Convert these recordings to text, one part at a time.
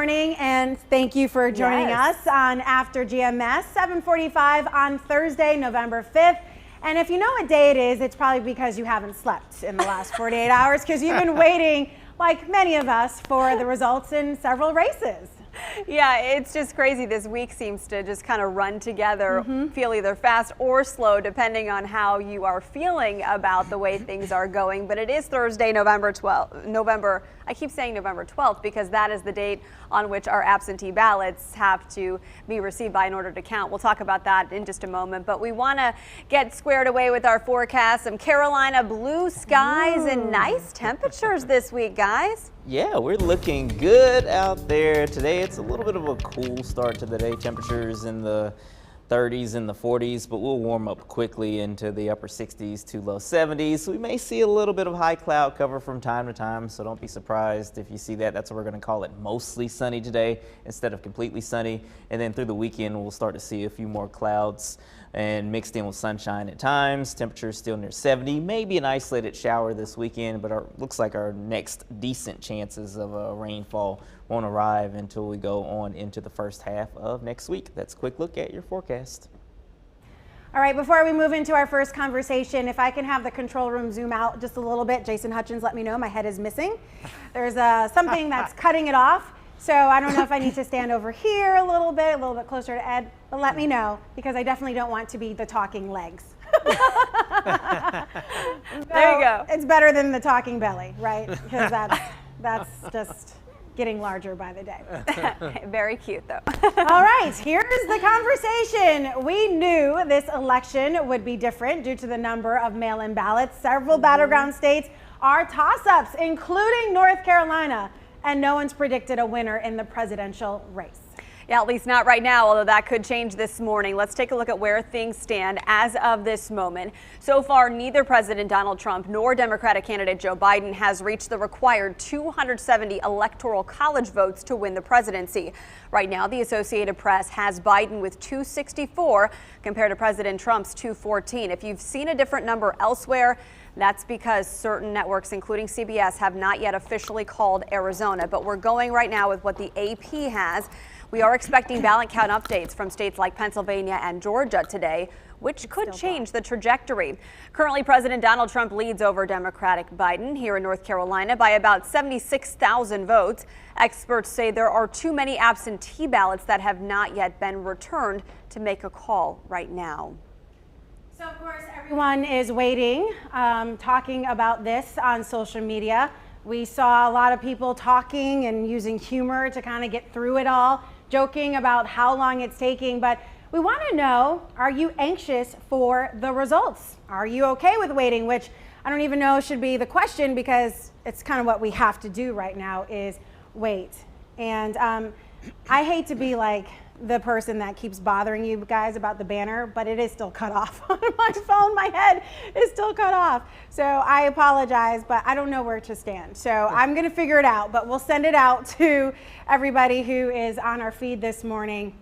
morning, and thank you for joining us on After GMS, 7:45 on Thursday, November 5th. And if you know what day it is, it's probably because you haven't slept in the last 48 hours, because you've been waiting, like many of us, for the results in several races. Yeah, it's just crazy. This week seems to just kind of run together, feel either fast or slow, depending on how you are feeling about the way things are going. But it is Thursday, November 12th. I keep saying November 12th because that is the date on which our absentee ballots have to be received by in order to count. We'll talk about that in just a moment. But we want to get squared away with our forecast. Some Carolina blue skies and nice temperatures this week, guys. Yeah, we're looking good out there today. It's a little bit of a cool start to the day. Temperatures in the 30s and the 40s, but we'll warm up quickly into the upper 60s to low 70s. So we may see a little bit of high cloud cover from time to time, so don't be surprised if you see that. That's what we're going to call it, mostly sunny today instead of completely sunny. And then through the weekend, we'll start to see a few more clouds and mixed in with sunshine at times. Temperatures still near 70, maybe an isolated shower this weekend, but looks like our next decent chances of rainfall won't arrive until we go on into the first half of next week. That's a quick look at your forecast. All right, before we move into our first conversation, if I can have the control room zoom out just a little bit. Jason Hutchins, let me know. My head is missing. There's something that's cutting it off. So I don't know if I need to stand over here a little bit closer to Ed, but let me know, because I definitely don't want to be the talking legs. There you go. It's better than the talking belly, right? Because that's just getting larger by the day. Very cute, though. All right, here's the conversation. We knew this election would be different due to the number of mail-in ballots. Several battleground states are toss-ups, including North Carolina, and no one's predicted a winner in the presidential race. Yeah, at least not right now, although that could change this morning. Let's take a look at where things stand as of this moment. So far, neither President Donald Trump nor Democratic candidate Joe Biden has reached the required 270 electoral college votes to win the presidency. Right now, the Associated Press has Biden with 264 compared to President Trump's 214. If you've seen a different number elsewhere, that's because certain networks, including CBS, have not yet officially called Arizona. But we're going right now with what the AP has. We are expecting ballot count updates from states like Pennsylvania and Georgia today, which could change the trajectory. Currently, President Donald Trump leads over Democratic Biden here in North Carolina by about 76,000 votes. Experts say there are too many absentee ballots that have not yet been returned to make a call right now. So, of course, everyone is waiting, talking about this on social media. We saw a lot of people talking and using humor to kind of get through it all, joking about how long it's taking. But we want to know, are you anxious for the results? Are you okay with waiting? Which I don't even know should be the question, because it's kind of what we have to do right now is wait. And I hate to be like the person that keeps bothering you guys about the banner, but it is still cut off on my phone. My head is still cut off. So I apologize, but I don't know where to stand. So I'm going to figure it out, but we'll send it out to everybody who is on our feed this morning.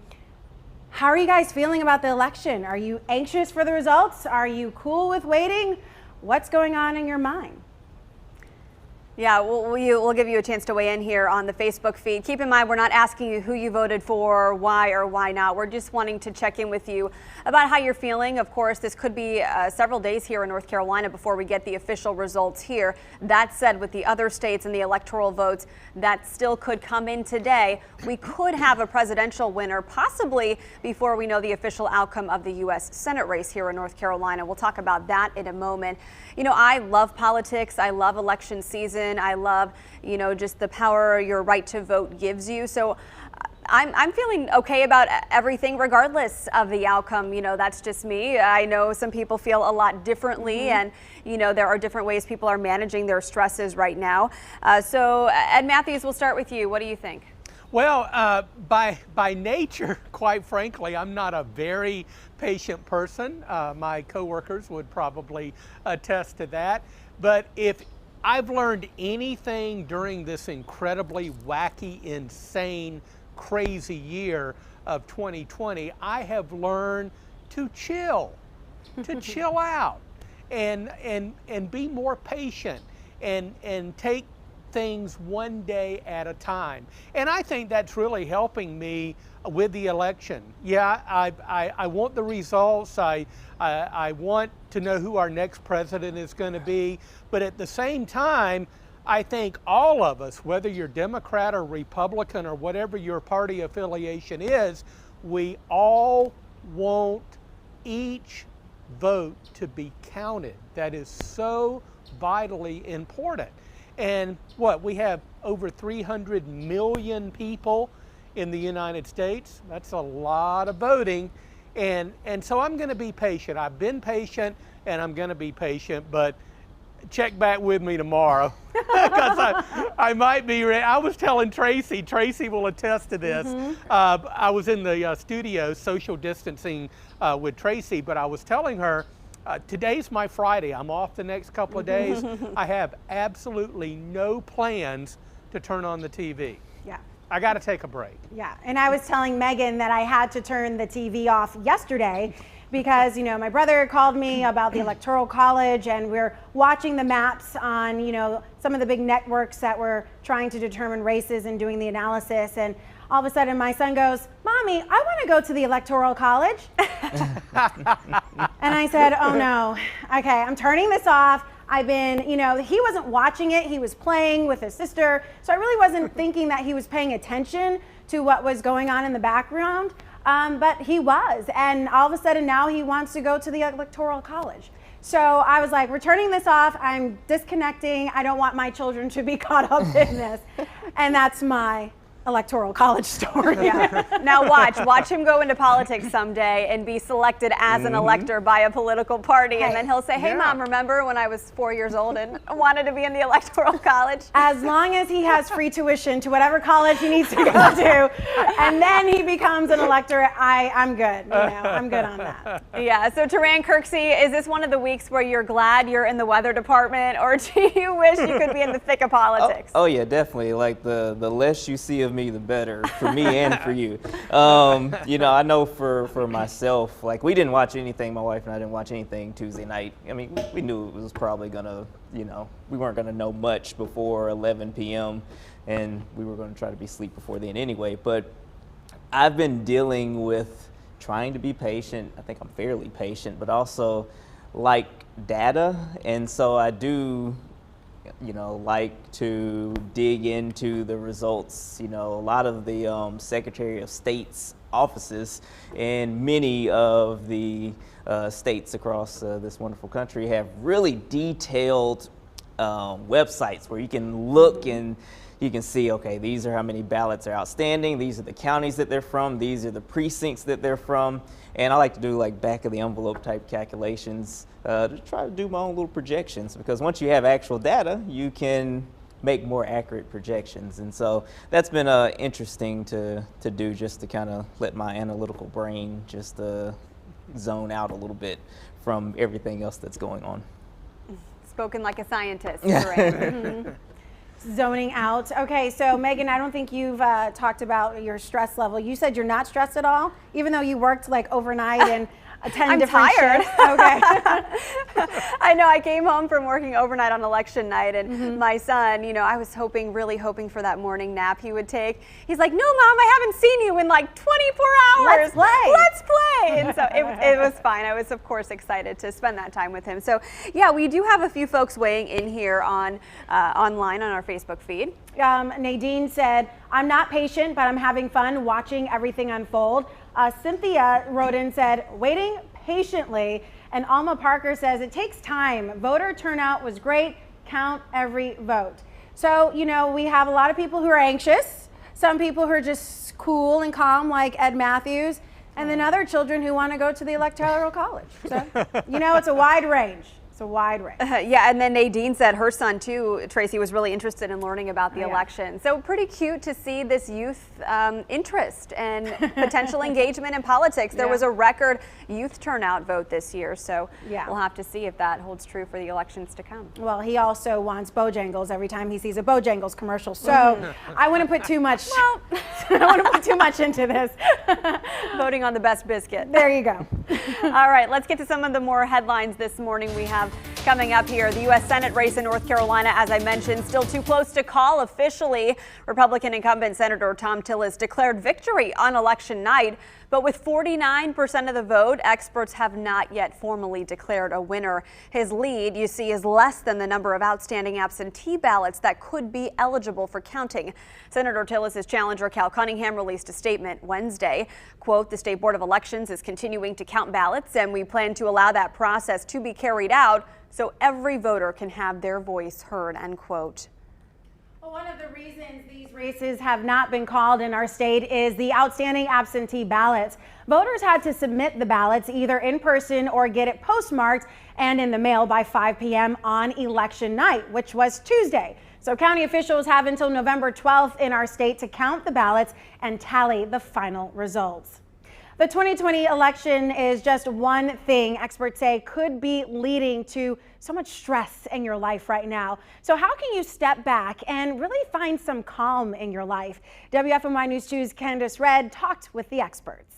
How are you guys feeling about the election? Are you anxious for the results? Are you cool with waiting? What's going on in your mind? Yeah, we'll give you a chance to weigh in here on the Facebook feed. Keep in mind, we're not asking you who you voted for, why or why not. We're just wanting to check in with you about how you're feeling. Of course, this could be several days here in North Carolina before we get the official results here. That said, with the other states and the electoral votes that still could come in today, we could have a presidential winner possibly before we know the official outcome of the U.S. Senate race here in North Carolina. We'll talk about that in a moment. You know, I love politics. I love election season. I love, just the power your right to vote gives you. So I'm feeling okay about everything regardless of the outcome. That's just me. I know some people feel a lot differently, and there are different ways people are managing their stresses right now. So Ed Matthews, we'll start with you. What do you think? Well, by nature, quite frankly, I'm not a very patient person. My coworkers would probably attest to that. But if I've learned anything during this incredibly wacky, insane, crazy year of 2020, I have learned to chill out and be more patient and take things one day at a time. And I think that's really helping me with the election. Yeah, I want the results. I want to know who our next president is going to be. But at the same time, I think all of us, whether you're Democrat or Republican or whatever your party affiliation is, we all want each vote to be counted. That is so vitally important. And we have over 300 million people in the United States. That's a lot of voting. And so I'm going to be patient. I've been patient and I'm going to be patient, but check back with me tomorrow because I might be ready. I was telling Tracy will attest to this. I was in the studio social distancing with Tracy, but I was telling her, today's my Friday. I'm off the next couple of days. I have absolutely no plans to turn on the TV. Yeah. I got to take a break. Yeah, and I was telling Megan that I had to turn the TV off yesterday because, you know, my brother called me about the Electoral College and we're watching the maps on, you know, some of the big networks that were trying to determine races and doing the analysis. And all of a sudden my son goes, "Mommy, I want to go to the Electoral College." And I said, "Oh no, okay, I'm turning this off." I've been, you know, he wasn't watching it, he was playing with his sister. So I really wasn't thinking that he was paying attention to what was going on in the background. But he was, and all of a sudden now he wants to go to the Electoral College. So I was like, we're turning this off, I'm disconnecting, I don't want my children to be caught up in this. And that's my Electoral College story. Yeah. Now watch him go into politics someday and be selected as an elector by a political party, and then he'll say, "Hey, Mom, remember when I was 4 years old and wanted to be in the Electoral College?" As long as he has free tuition to whatever college he needs to go to, and then he becomes an elector, I'm good. You know, I'm good on that. Yeah. So Taran Kirksey, is this one of the weeks where you're glad you're in the weather department, or do you wish you could be in the thick of politics? Oh yeah, definitely. Like the less you see of me, the better for me and for you. You know, I know for myself, like we didn't watch anything, my wife and I didn't watch anything Tuesday night. I mean, we knew it was probably gonna, you know, we weren't gonna know much before 11 p.m. and we were gonna try to be asleep before then anyway. But I've been dealing with trying to be patient. I think I'm fairly patient, but also like data. And so I do, you know, like to dig into the results. You know, a lot of the Secretary of State's offices in many of the states across this wonderful country have really detailed websites where you can look and you can see, okay, these are how many ballots are outstanding, these are the counties that they're from, these are the precincts that they're from. And I like to do like back of the envelope type calculations to try to do my own little projections, because once you have actual data, you can make more accurate projections. And so that's been interesting to do, just to kind of let my analytical brain just zone out a little bit from everything else that's going on. Spoken like a scientist. Right? Zoning out. Okay, so Megan, I don't think you've talked about your stress level. You said you're not stressed at all, even though you worked like overnight and 10 different tired. shifts. Okay. I know. I came home from working overnight on election night, and my son, you know, I was really hoping for that morning nap he would take. He's like, "No, Mom, I haven't seen you in like 24 hours. Let's play. Let's play." And so it was fine. I was, of course, excited to spend that time with him. So yeah, we do have a few folks weighing in here on online on our Facebook feed. Nadine said, "I'm not patient, but I'm having fun watching everything unfold." Cynthia wrote in, said, "Waiting patiently." And Alma Parker says, "It takes time. Voter turnout was great. Count every vote." So, you know, we have a lot of people who are anxious, some people who are just cool and calm like Ed Matthews, and then other children who want to go to the Electoral College. So, you know, it's a wide range. It's a wide range. Yeah, and then Nadine said her son too, Tracy, was really interested in learning about the election. So pretty cute to see this youth interest and potential engagement in politics. There was a record youth turnout vote this year, so we'll have to see if that holds true for the elections to come. Well, he also wants Bojangles every time he sees a Bojangles commercial, so I wouldn't put too much. Well, I wouldn't put too much into this. Voting on the best biscuit. There you go. All right, let's get to some of the more headlines this morning. We have updates coming up here. The U.S. Senate race in North Carolina, as I mentioned, still too close to call officially. Republican incumbent Senator Thom Tillis declared victory on election night. But with 49% of the vote, experts have not yet formally declared a winner. His lead, you see, is less than the number of outstanding absentee ballots that could be eligible for counting. Senator Tillis' challenger, Cal Cunningham, released a statement Wednesday. Quote, "The State Board of Elections is continuing to count ballots, and we plan to allow that process to be carried out so every voter can have their voice heard," end quote. Well, one of the reasons these races have not been called in our state is the outstanding absentee ballots. Voters had to submit the ballots either in person or get it postmarked and in the mail by 5 p.m. on election night, which was Tuesday. So county officials have until November 12th in our state to count the ballots and tally the final results. The 2020 election is just one thing experts say could be leading to so much stress in your life right now. So how can you step back and really find some calm in your life? WFMY News 2's Candace Redd talked with the experts.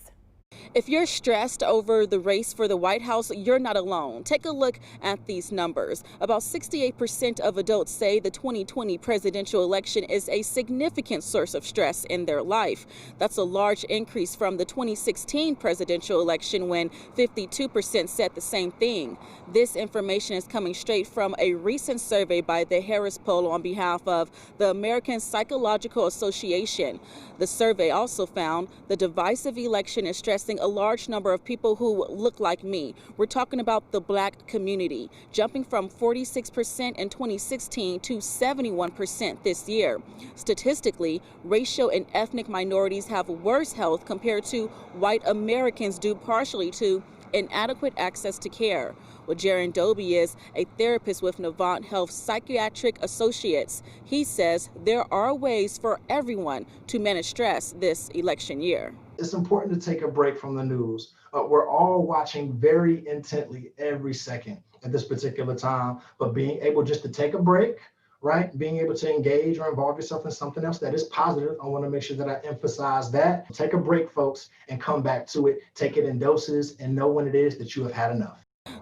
If you're stressed over the race for the White House, you're not alone. Take a look at these numbers. About 68% of adults say the 2020 presidential election is a significant source of stress in their life. That's a large increase from the 2016 presidential election when 52% said the same thing. This information is coming straight from a recent survey by the Harris Poll on behalf of the American Psychological Association. The survey also found the divisive election is stressing a large number of people who look like me. We're talking about the Black community, jumping from 46% in 2016 to 71% this year. Statistically, racial and ethnic minorities have worse health compared to white Americans due partially to inadequate access to care. Well, Jaron Doby is a therapist with Novant Health Psychiatric Associates. He says there are ways for everyone to manage stress this election year. It's important to take a break from the news. We're all watching very intently every second at this particular time, but being able just to take a break, right? Being able to engage or involve yourself in something else that is positive. I want to make sure that I emphasize that. Take a break, folks, and come back to it. Take it in doses and know when it is that you have had enough.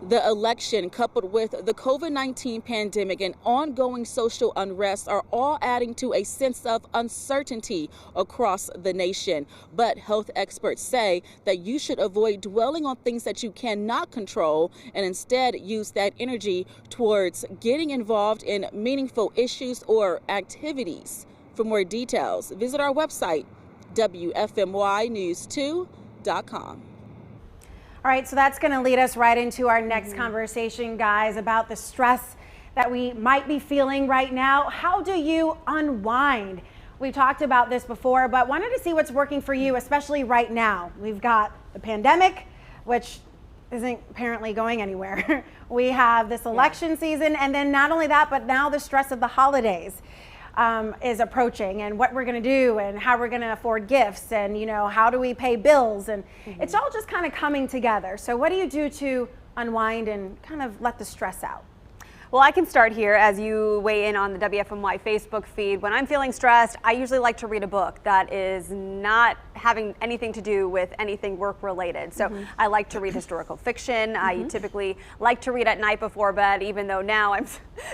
The election, coupled with the COVID-19 pandemic and ongoing social unrest, are all adding to a sense of uncertainty across the nation. But health experts say that you should avoid dwelling on things that you cannot control and instead use that energy towards getting involved in meaningful issues or activities. For more details, visit our website, WFMYnews2.com. All right, so that's going to lead us right into our next conversation, guys, about the stress that we might be feeling right now. How do you unwind? We've talked about this before, but wanted to see what's working for you, especially right now. We've got the pandemic, which isn't apparently going anywhere. We have this election season, and then not only that, but now the stress of the holidays is approaching, and what we're going to do and how we're going to afford gifts, and how do we pay bills, and it's all just kind of coming together. So what do you do to unwind and kind of let the stress out? Well, I can start here as you weigh in on the WFMY Facebook feed. When I'm feeling stressed, I usually like to read a book that is not having anything to do with anything work related. So I like to read historical fiction. I typically like to read at night before bed, even though now I'm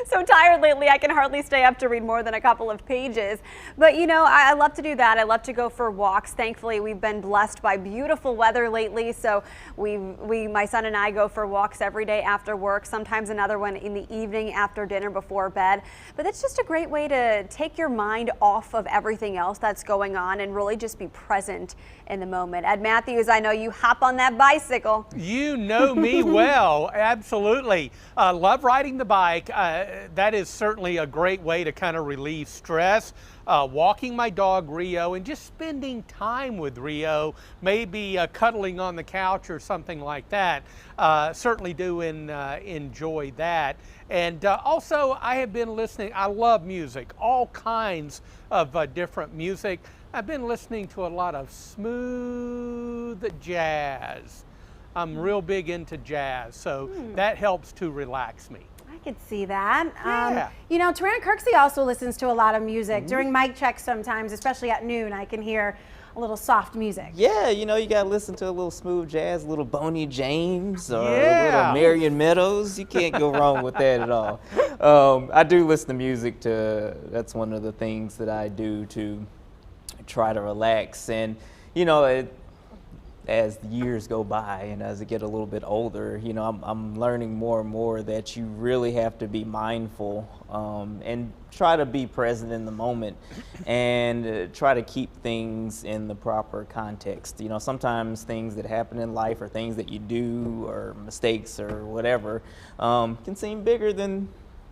so tired lately I can hardly stay up to read more than a couple of pages. But I love to do that. I love to go for walks. Thankfully, we've been blessed by beautiful weather lately. So my son and I go for walks every day after work, sometimes another one in the evening after dinner before bed. But it's just a great way to take your mind off of everything else that's going on and really just be present in the moment. Ed Matthews, I know you hop on that bicycle. You know me well, absolutely. Love riding the bike. That is certainly a great way to kind of relieve stress. Walking my dog Rio and just spending time with Rio, maybe cuddling on the couch or something like that. Certainly do enjoy that. And also I have been listening, I love music, all kinds of different music. I've been listening to a lot of smooth jazz. I'm real big into jazz, so that helps to relax me. I I could see that. Yeah. You know, Taran Kirksey also listens to a lot of music. During mic checks sometimes, especially at noon, I can hear a little soft music. Yeah, you know, you gotta listen to a little smooth jazz, a little Boney James, or a Yeah. little Marion Meadows. You can't go wrong with that at all. I do listen to music that's one of the things that I do to try to relax. And, you know, as the years go by and as I get a little bit older, you know, I'm learning more and more that you really have to be mindful and try to be present in the moment and try to keep things in the proper context. You know, sometimes things that happen in life or things that you do or mistakes or whatever can seem bigger than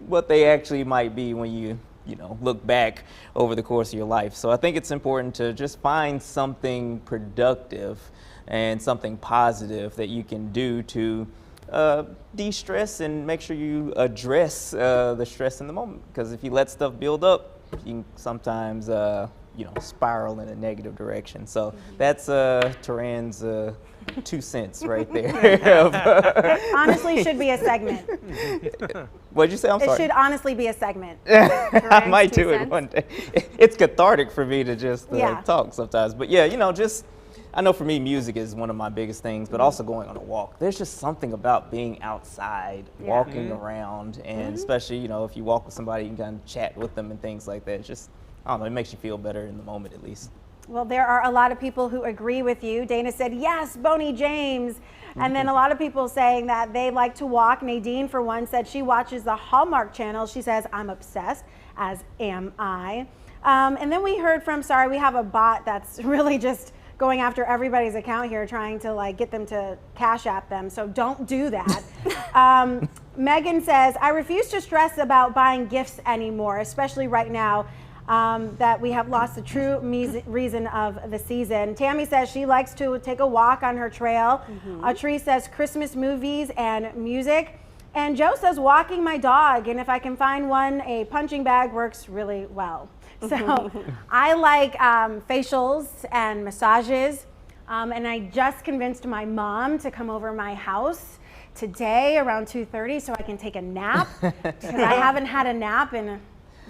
what they actually might be when you know, look back over the course of your life. So I think it's important to just find something productive and something positive that you can do to de-stress and make sure you address the stress in the moment. Because if you let stuff build up, you can sometimes, you know, spiral in a negative direction. So that's Taran's 2 cents right there. Honestly, should be a segment. What'd you say? I'm sorry. It should honestly be a segment. I might do it cents. one day. It's cathartic for me to just Yeah. talk sometimes. But yeah, you know, just, I know for me, music is one of my biggest things, but also going on a walk. There's just something about being outside, walking around, and especially, you know, if you walk with somebody, you can kind of chat with them and things like that. It's just, I don't know, it makes you feel better in the moment at least. Well, there are a lot of people who agree with you. Dana said, yes, Boney James. And then a lot of people saying that they like to walk. Nadine, for one, said she watches the Hallmark Channel. She says, I'm obsessed, as am I. And then we heard from, sorry, we have a bot that's really just going after everybody's account here, trying to like get them to Cash App them. So don't do that. Megan says, I refuse to stress about buying gifts anymore, especially right now. That we have lost the true reason of the season. Tammy says she likes to take a walk on her trail. Tree says Christmas movies and music. And Joe says walking my dog. And if I can find one, a punching bag works really well. So I like facials and massages. And I just convinced my mom to come over my house today around 2:30 so I can take a nap. Because I haven't had a nap in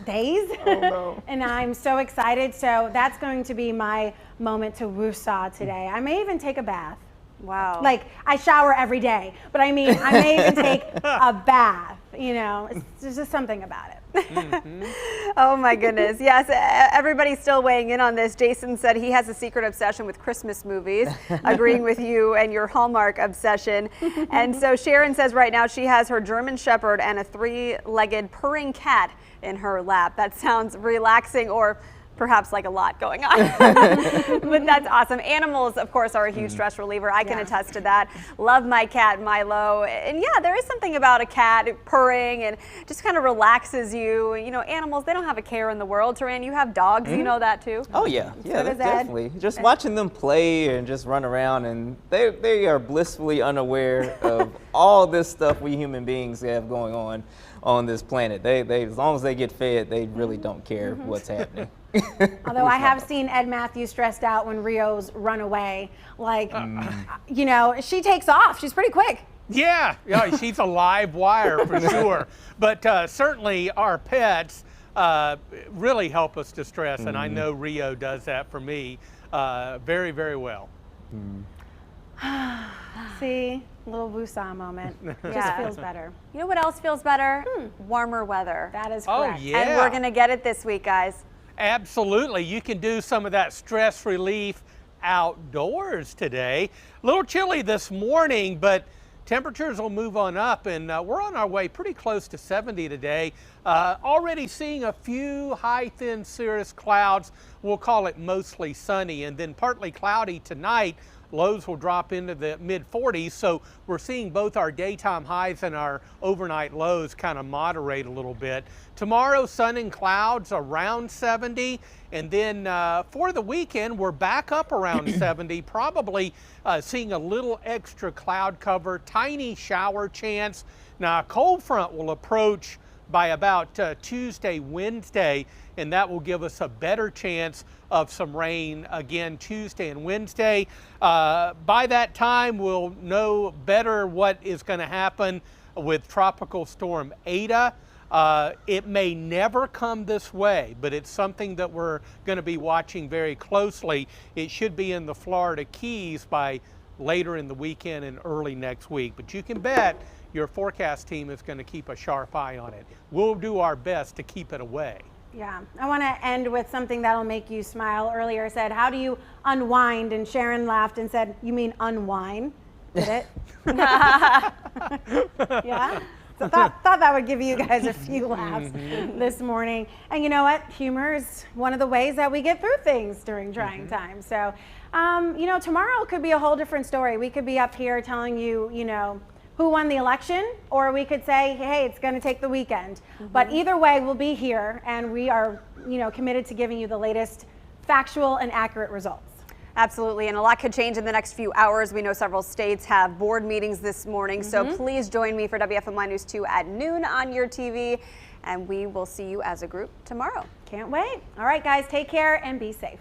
days. Oh, no. And I'm so excited. So that's going to be my moment to woo-saw today. I may even take a bath. Wow. Like, I shower every day, but I mean, I may even take a bath, you know, there's just something about it. Oh my goodness. Yes, everybody's still weighing in on this. Jason said he has a secret obsession with Christmas movies, agreeing with you and your Hallmark obsession. And so Sharon says right now she has her German Shepherd and a 3-legged purring cat in her lap. That sounds relaxing, or perhaps like a lot going on. But that's awesome. Animals, of course, are a huge stress reliever. I can attest to that. Love my cat, Milo. And yeah, there is something about a cat purring and just kind of relaxes you. You know, animals, they don't have a care in the world. Taran, you have dogs, you know that too. Oh yeah, yeah, does Ed. definitely. Just watching them play and just run around, and they are blissfully unaware of all this stuff we human beings have going on this planet. They as long as they get fed, they really don't care what's happening. Although I have seen Ed Matthews stressed out when Rio's run away. Like, you know, she takes off. She's pretty quick. Yeah, she's a live wire for sure. But certainly our pets really help us to stress, and I know Rio does that for me very, very well. See, a little woo-saw moment. Just Yeah. feels better. You know what else feels better? Warmer weather. That is Oh, correct. yeah. And we're going to get it this week, guys. Absolutely. You can do some of that stress relief outdoors today. A little chilly this morning, but temperatures will move on up, and we're on our way pretty close to 70 today. Already seeing a few high, thin cirrus clouds. We'll call it mostly sunny, and then partly cloudy tonight. Lows will drop into the mid-40s, so we're seeing both our daytime highs and our overnight lows kind of moderate a little bit. Tomorrow, sun and clouds around 70, and then for the weekend, we're back up around 70, probably seeing a little extra cloud cover, tiny shower chance. Now, a cold front will approach by about Tuesday, Wednesday, and that will give us a better chance of some rain again Tuesday and Wednesday. By that time, we'll know better what is going to happen with Tropical Storm Eta. It may never come this way, but it's something that we're going to be watching very closely. It should be in the Florida Keys by later in the weekend and early next week. But you can bet your forecast team is going to keep a sharp eye on it. We'll do our best to keep it away. Yeah, I want to end with something that'll make you smile. Earlier said, how do you unwind? And Sharon laughed and said, you mean unwind? Did it? Yeah? So thought that would give you guys a few laughs this morning. And you know what? Humor is one of the ways that we get through things during trying times. So, you know, tomorrow could be a whole different story. We could be up here telling you, you know, who won the election, or we could say, hey, it's going to take the weekend. But either way, we'll be here, and we are, you know, committed to giving you the latest factual and accurate results. Absolutely, and a lot could change in the next few hours. We know several states have board meetings this morning, so please join me for WFMY News 2 at noon on your TV, and we will see you as a group tomorrow. Can't wait. All right, guys, take care and be safe.